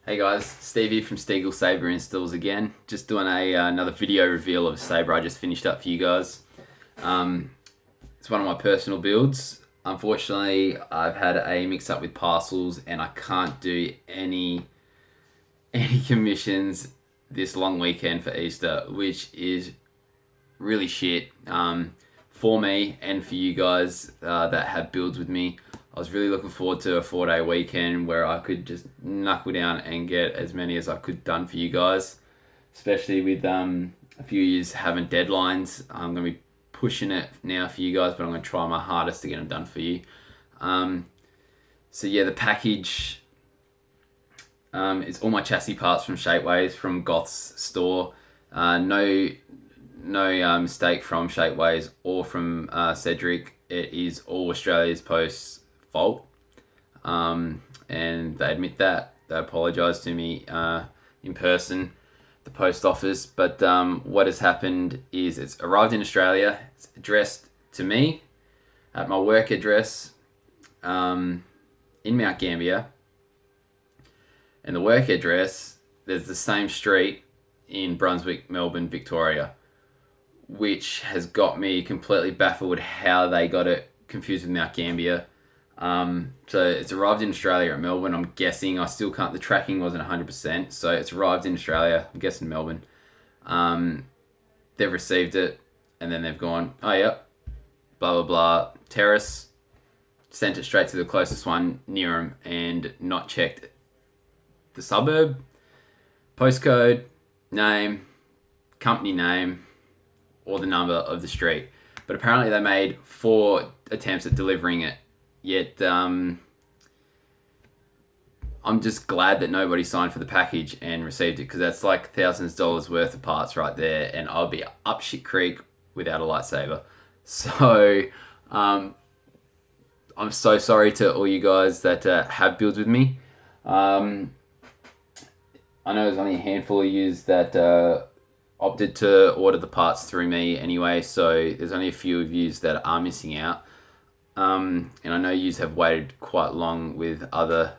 Hey guys, Steve here from Steagle Saber Installs again. Just doing another video reveal of a Saber I just finished up for you guys. It's one of my personal builds. Unfortunately, I've had a mix up with parcels and I can't do any commissions this long weekend for Easter, which is really shit for me and for you guys that have builds with me. I was really looking forward to a 4-day weekend where I could just knuckle down and get as many as I could done for you guys, especially with a few years having deadlines. I'm going to be pushing it now for you guys, but I'm going to try my hardest to get them done for you. So yeah, the package is all my chassis parts from Shapeways from G.O.T.H's store. No mistake from Shapeways or from Cedric. It is all Australia's Post's fault, and they admit that. They apologise to me in person, the post office. But what has happened is it's arrived in Australia. It's addressed to me at my work address in Mount Gambier, and the work address, there's the same street in Brunswick, Melbourne, Victoria, which has got me completely baffled how they got it confused with Mount Gambier. So it's arrived in Australia at Melbourne. I'm guessing, I still can't, the tracking wasn't 100%, so it's arrived in Australia, I'm guessing Melbourne. They've received it, and then they've gone, oh yep, blah blah blah, terrace, sent it straight to the closest one near them, and not checked the suburb, postcode, name, company name, or the number of the street. But apparently they made 4 attempts at delivering it. Yet, I'm just glad that nobody signed for the package and received it, because that's like thousands of dollars worth of parts right there, and I'll be up shit creek without a lightsaber. So, I'm so sorry to all you guys that have builds with me. I know there's only a handful of yous that opted to order the parts through me anyway, so there's only a few of yous that are missing out. And I know yous have waited quite long with other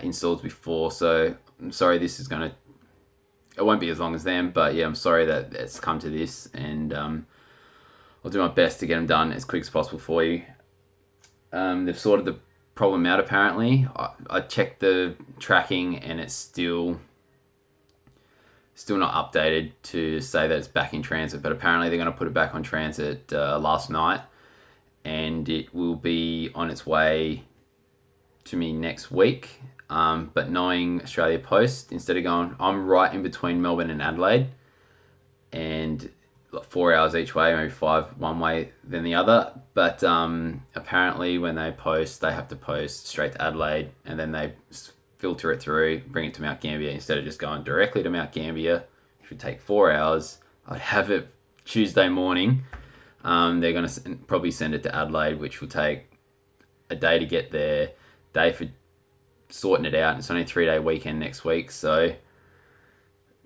installs before, so I'm sorry this is it won't be as long as them, but yeah, I'm sorry that it's come to this, and I'll do my best to get them done as quick as possible for you. They've sorted the problem out apparently. I checked the tracking and it's still not updated to say that it's back in transit, but apparently they're going to put it back on transit last night, and it will be on its way to me next week. But knowing Australia Post, instead of going, I'm right in between Melbourne and Adelaide, and 4 hours each way, maybe 5 one way than the other. But apparently when they post, they have to post straight to Adelaide, and then they filter it through, bring it to Mount Gambier, instead of just going directly to Mount Gambier, which would take 4 hours. I'd have it Tuesday morning. They're going to probably send it to Adelaide, which will take a day to get there, day for sorting it out. It's only a 3-day weekend next week, so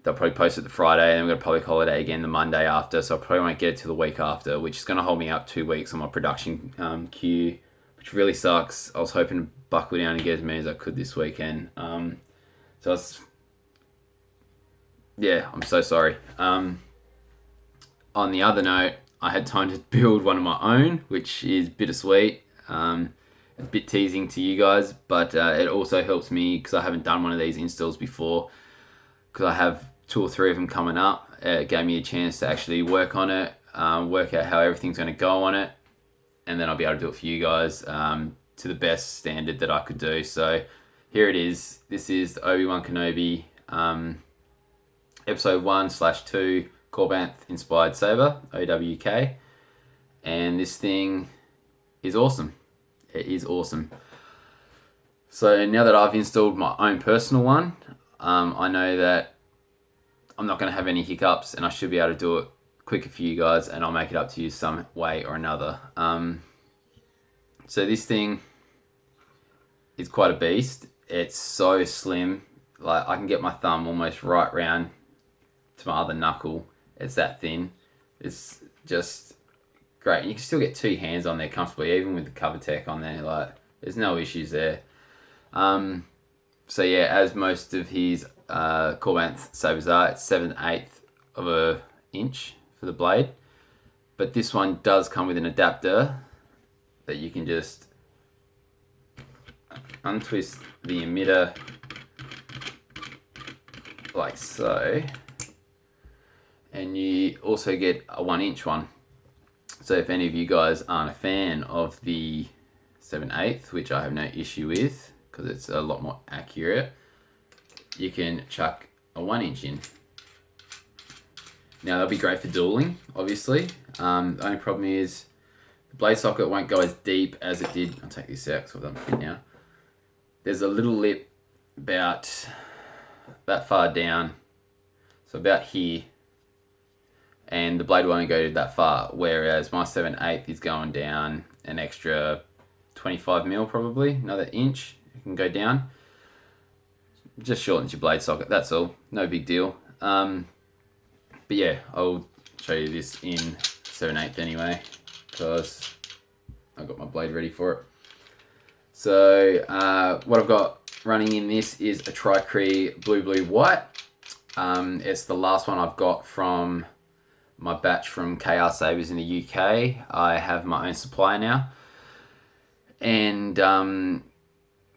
they'll probably post it the Friday, and then we've got a public holiday again the Monday after, so I probably won't get it till the week after, which is going to hold me up 2 weeks on my production queue, which really sucks. I was hoping to buckle down and get as many as I could this weekend. Yeah, I'm so sorry. On the other note, I had time to build one of my own, which is bittersweet. A bit teasing to you guys, but it also helps me because I haven't done one of these installs before, because I have 2 or 3 of them coming up. It gave me a chance to actually work on it, work out how everything's going to go on it, and then I'll be able to do it for you guys to the best standard that I could do. So here it is. This is the Obi-Wan Kenobi episode 1/2 Korbanth inspired saber, OWK, and this thing is awesome. It is awesome. So now that I've installed my own personal one, I know that I'm not going to have any hiccups, and I should be able to do it quicker for you guys, and I'll make it up to you some way or another. So this thing is quite a beast. It's so slim, like I can get my thumb almost right round to my other knuckle. It's that thin. It's just great. You can still get 2 hands on there comfortably, even with the cover tech on there. Like, there's no issues there. So yeah, as most of his Korbanth sabers are, it's 7/8 of an inch for the blade. But this one does come with an adapter that you can just untwist the emitter like so, and you also get a 1-inch one. So if any of you guys aren't a fan of the 7/8, which I have no issue with because it's a lot more accurate, you can chuck a 1-inch in. Now that'll be great for dueling, obviously. The only problem is the blade socket won't go as deep as it did. I'll take this out because I'm fit now. There's a little lip about that far down, so about here, and the blade won't go that far, whereas my 7/8 is going down an extra 25 mil, probably another inch it can go down. Just shortens your blade socket, that's all, no big deal. But yeah, I'll show you this in 7/8 anyway, because I've got my blade ready for it. So what I've got running in this is a Tri-cree blue white. It's the last one I've got from my batch from KR Sabers in the UK. I have my own supplier now, and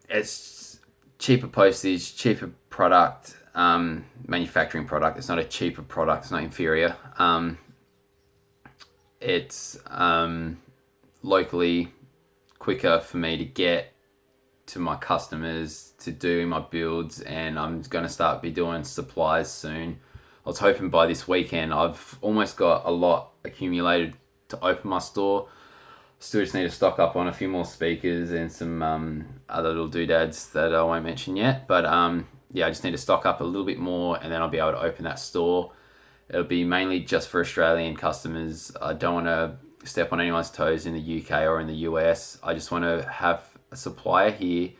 it's cheaper postage, cheaper product, manufacturing product. It's not a cheaper product, it's not inferior. It's locally quicker for me to get to my customers to do my builds, and I'm going to start be doing supplies soon. I was hoping by this weekend. I've almost got a lot accumulated to open my store. Still just need to stock up on a few more speakers and some other little doodads that I won't mention yet, but yeah, I just need to stock up a little bit more, and then I'll be able to open that store. It'll be mainly just for Australian customers. I don't want to step on anyone's toes in the UK or in the US. I just want to have a supplier here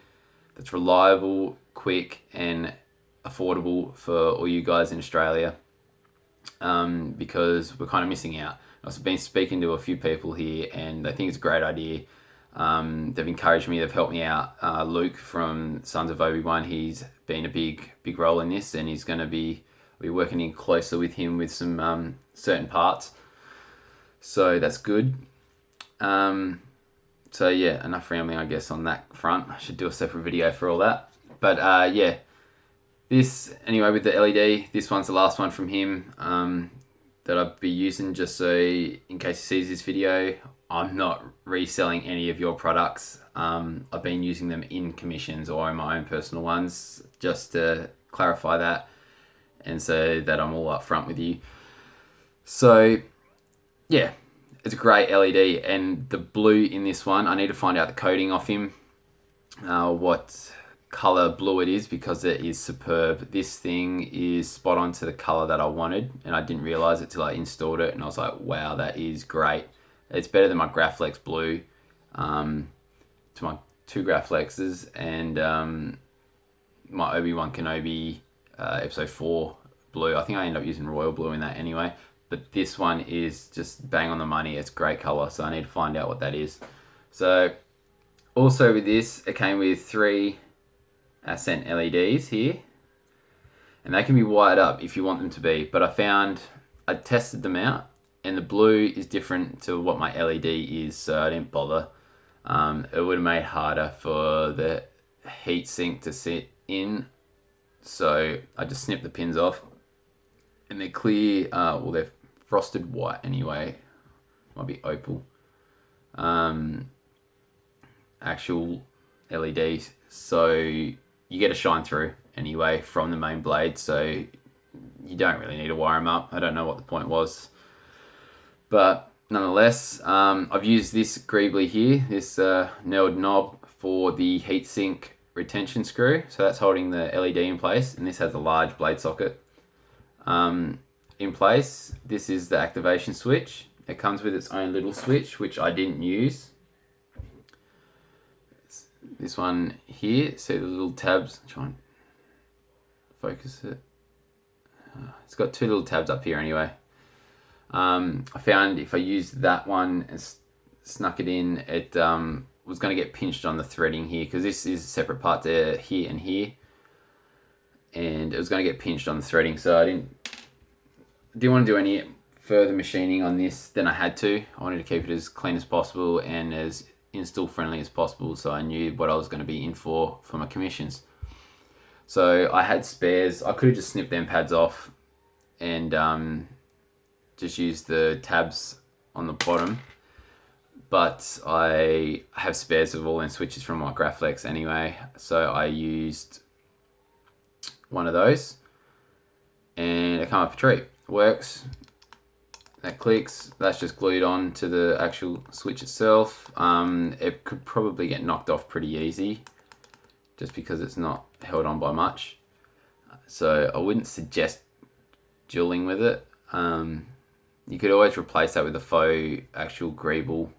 that's reliable, quick, and affordable for all you guys in Australia, because we're kind of missing out. I've been speaking to a few people here, and they think it's a great idea. They've encouraged me, they've helped me out. Luke from Sons of Obi-Wan, he's been a big role in this, and he's going to be working in closer with him with some certain parts. So that's good. So yeah, enough rambling, I guess, on that front. I should do a separate video for all that. But yeah, this, anyway, with the LED, this one's the last one from him that I'll be using, just so in case he sees this video, I'm not reselling any of your products. I've been using them in commissions or in my own personal ones, just to clarify that and so that I'm all up front with you. So yeah, it's a great LED, and the blue in this one, I need to find out the coding off him, what color blue it is, because it is superb. This thing is spot on to the color that I wanted, and I didn't realize it till I installed it, and I was like, wow, that is great. It's better than my Graflex blue, to my two Graflexes, and my Obi-Wan Kenobi episode 4 blue. I think I ended up using royal blue in that anyway, but this one is just bang on the money. It's great color, so I need to find out what that is. So also with this, it came with 3 accent LEDs here, and they can be wired up if you want them to be, but I tested them out, and the blue is different to what my LED is, so I didn't bother. It would have made it harder for the heat sink to sit in, so I just snipped the pins off, and they're clear, well, they're frosted white anyway, might be opal, actual LEDs, so you get a shine through anyway from the main blade, so you don't really need to wire them up. I don't know what the point was, but nonetheless, I've used this greebly here, this nailed knob, for the heatsink retention screw, so that's holding the LED in place, and this has a large blade socket in place. This is the activation switch. It comes with its own little switch, which I didn't use. This one here, see the little tabs, try and focus it. It's got 2 little tabs up here anyway. I found if I used that one and snuck it in, it was going to get pinched on the threading here, because this is a separate part to here and here, it was going to get pinched on the threading, so I didn't want to do any further machining on this than I had to. I wanted to keep it as clean as possible and as install friendly as possible, so I knew what I was going to be in for my commissions. So I had spares. I could have just snipped them pads off and just used the tabs on the bottom, but I have spares of all them switches from my Graflex anyway, so I used one of those and it came up a treat. Works. That clicks. That's just glued on to the actual switch itself. It could probably get knocked off pretty easy just because it's not held on by much, so I wouldn't suggest dueling with it. You could always replace that with a faux actual greeble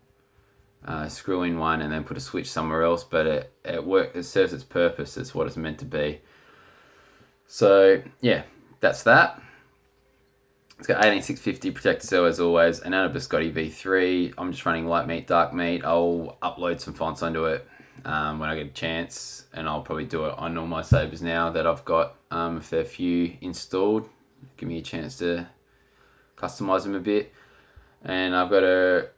screw in one and then put a switch somewhere else, but it serves its purpose. It's what it's meant to be. So yeah, that's that. It's got 18650 protector cell as always, a Nano Biscotte V3. I'm just running light meat, dark meat. I'll upload some fonts onto it when I get a chance, and I'll probably do it on all my Sabers now that I've got a fair few installed. Give me a chance to customize them a bit. And I've got a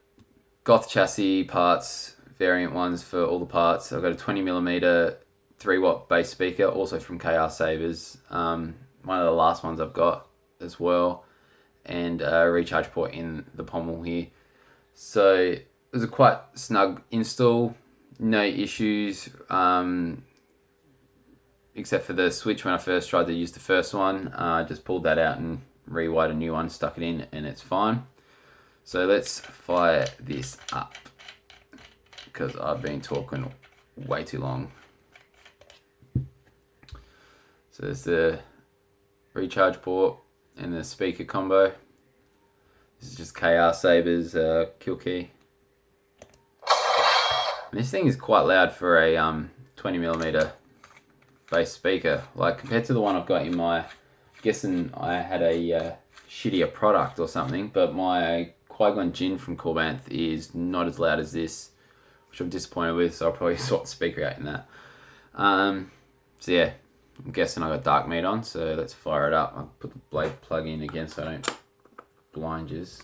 G.O.T.H chassis parts, variant ones for all the parts. I've got a 20mm 3-watt bass speaker, also from KR Sabers. One of the last ones I've got as well. And a recharge port in the pommel here. So it was a quite snug install, no issues, except for the switch. When I first tried to use the first one, I just pulled that out and rewired a new one, stuck it in, and it's fine. So let's fire this up because I've been talking way too long. So there's the recharge port and the speaker combo. This is just KR Sabers kill key. And this thing is quite loud for a 20mm bass speaker. Like compared to the one I've got in my, guessing I had a shittier product or something, but my Qui-Gon Jinn from Korbanth is not as loud as this, which I'm disappointed with, so I'll probably swap the speaker out in that. So yeah, I'm guessing I got dark meat on, so let's fire it up. I'll put the blade plug in again so I don't blind you. It's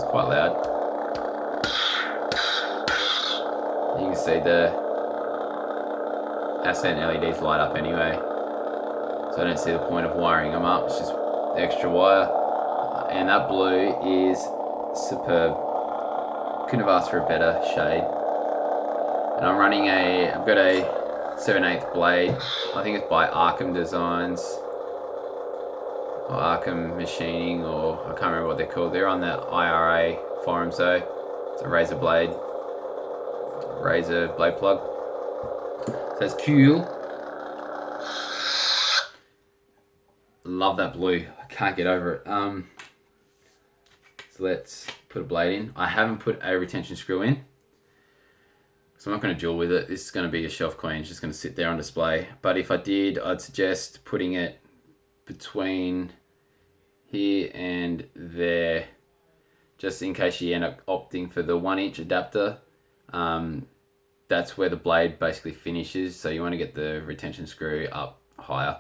quite loud. You can see the accent LEDs light up anyway, so I don't see the point of wiring them up. It's just extra wire, and that blue is superb. Couldn't have asked for a better shade. And I'm running I've got a 7/8 blade. I think it's by Arkm Designs or Arkm Machining, or I can't remember what they're called. They're on the IRA forums though. It's a razor blade plug. So it's cool. Love that blue. I can't get over it. So let's put a blade in. I haven't put a retention screw in, so I'm not going to duel with it. This is going to be a shelf queen. It's just going to sit there on display. But if I did, I'd suggest putting it between here and there, just in case you end up opting for the 1-inch adapter. That's where the blade basically finishes, so you want to get the retention screw up higher.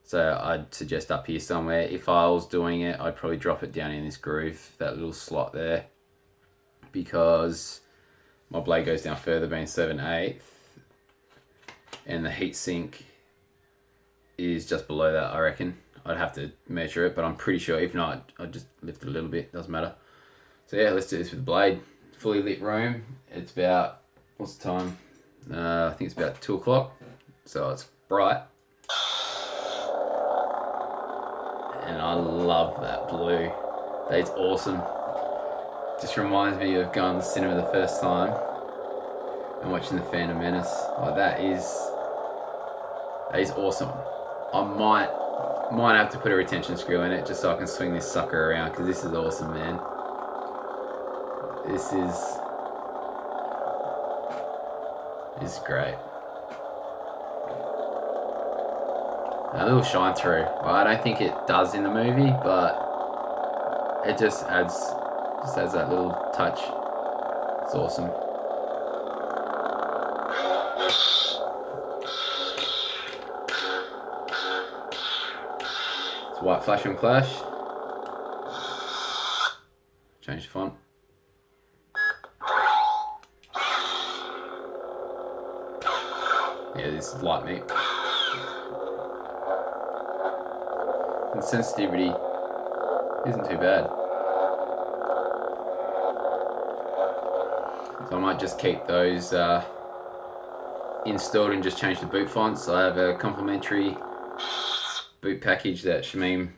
So I'd suggest up here somewhere. If I was doing it, I'd probably drop it down in this groove, that little slot there, because my blade goes down further, being 7/8, and the heat sink is just below that, I reckon. I'd have to measure it, but I'm pretty sure. If not, I'd just lift it a little bit, doesn't matter. So yeah, let's do this with the blade. Fully lit room. It's about, what's the time? I think it's about 2 o'clock, so it's bright. And I love that blue. That's awesome. Just reminds me of going to the cinema the first time and watching The Phantom Menace. Like that is awesome. I might have to put a retention screw in it just so I can swing this sucker around, because this is awesome, man. This is great. A little shine through. Well, I don't think it does in the movie, but it just adds that little touch. It's awesome. It's white flash on clash. Change the font. Yeah, this is light meat. And sensitivity isn't too bad. So I might just keep those installed and just change the boot fonts. I have a complimentary boot package that Shamim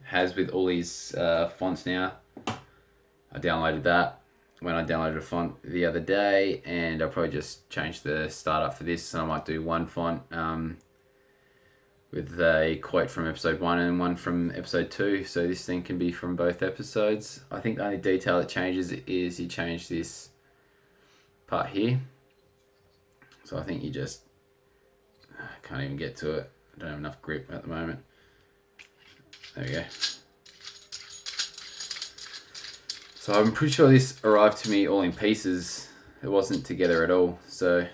has with all these fonts now. I downloaded that when I downloaded a font the other day, and I'll probably just change the startup for this. So I might do one font with a quote from episode 1 and one from episode 2, so this thing can be from both episodes. I think the only detail that changes is you change this part here. So I think you just can't even get to it. I don't have enough grip at the moment. There we go. So I'm pretty sure this arrived to me all in pieces. It wasn't together at all. So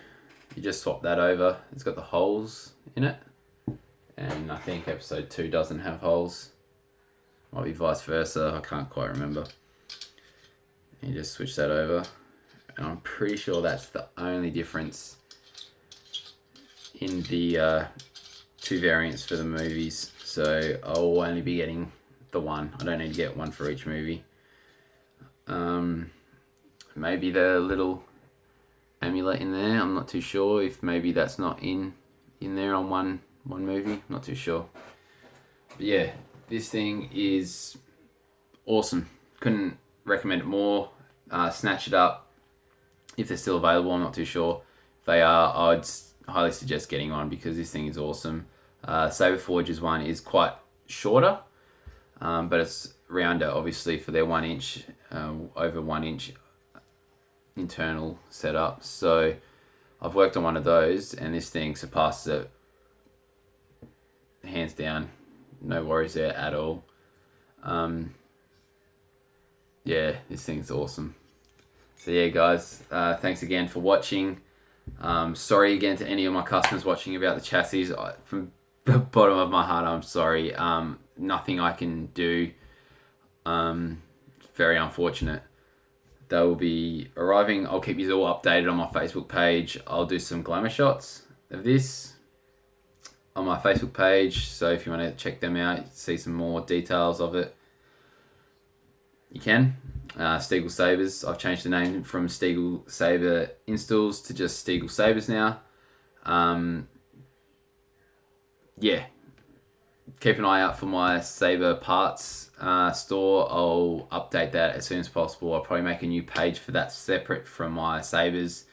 you just swap that over. It's got the holes in it. And I think episode 2 doesn't have holes. Might be vice versa. I can't quite remember. And you just switch that over. And I'm pretty sure that's the only difference in the 2 variants for the movies. So I'll only be getting the one. I don't need to get one for each movie. Maybe the little amulet in there, I'm not too sure. If maybe that's not in there on one movie, I'm not too sure. But yeah, this thing is awesome. Couldn't recommend it more. Snatch it up if they're still available. I'm not too sure. If they are, I'd highly suggest getting one because this thing is awesome. Saber Forge's one is quite shorter, but it's rounder, obviously, for their 1 inch, over 1 inch internal setup. So I've worked on one of those, and this thing surpasses it hands down. No worries there at all. Yeah, this thing's awesome. So yeah, guys, thanks again for watching. Sorry again to any of my customers watching about the chassis. From the bottom of my heart, I'm sorry. Nothing I can do. Very unfortunate. They will be arriving. I'll keep you all updated on my Facebook page. I'll do some glamour shots of this on my Facebook page. So if you want to check them out, see some more details of it, you can. Stiegel Sabers. I've changed the name from Stiegel Saber Installs to just Stiegel Sabers now. Yeah. Keep an eye out for my Saber parts store. I'll update that as soon as possible. I'll probably make a new page for that separate from my Sabers,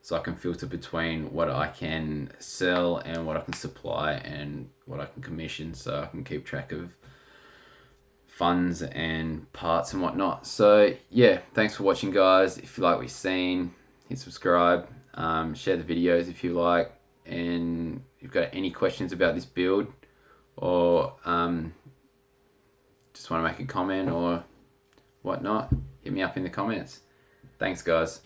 so I can filter between what I can sell and what I can supply and what I can commission, so I can keep track of funds and parts and whatnot. So yeah, thanks for watching, guys. If you like what you've seen, hit subscribe, share the videos if you like, and if you've got any questions about this build, or just want to make a comment or whatnot, hit me up in the comments. Thanks, guys.